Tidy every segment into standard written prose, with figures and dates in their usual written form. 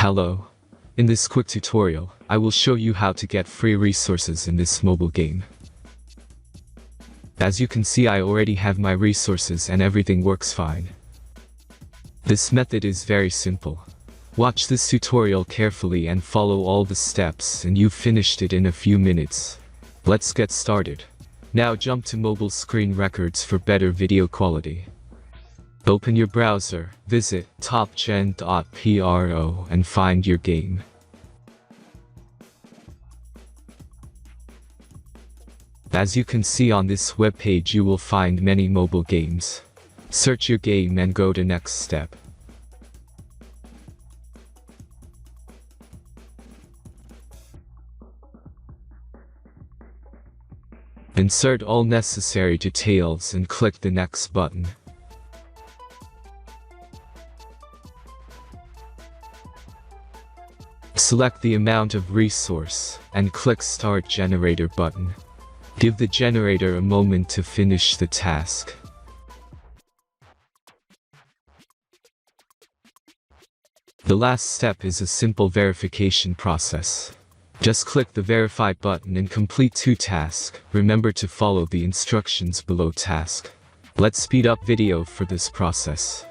Hello. In this quick tutorial, I will show you how to get free resources in this mobile game. As you can see, I already have my resources and everything works fine. This method is very simple. Watch this tutorial carefully and follow all the steps and you've finished it in a few minutes. Let's get started. Now jump to mobile screen records for better video quality. Open your browser, visit topgen.pro and find your game. As you can see on this web page, you will find many mobile games. Search your game and go to next step. Insert all necessary details and click the next button. Select the amount of resource and click Start Generator button. Give the generator a moment to finish the task. The last step is a simple verification process. Just click the Verify button and complete 2 tasks. Remember to follow the instructions below task. Let's speed up video for this process.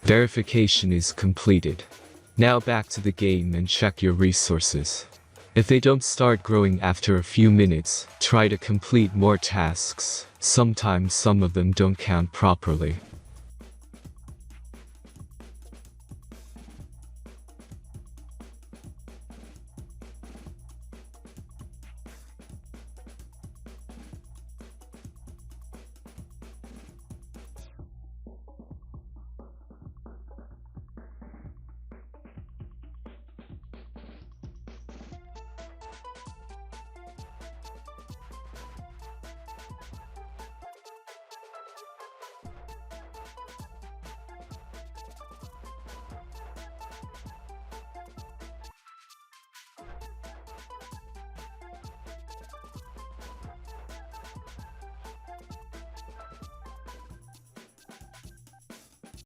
Verification is completed. Now back to the game and check your resources. If they don't start growing after a few minutes, try to complete more tasks. Sometimes some of them don't count properly.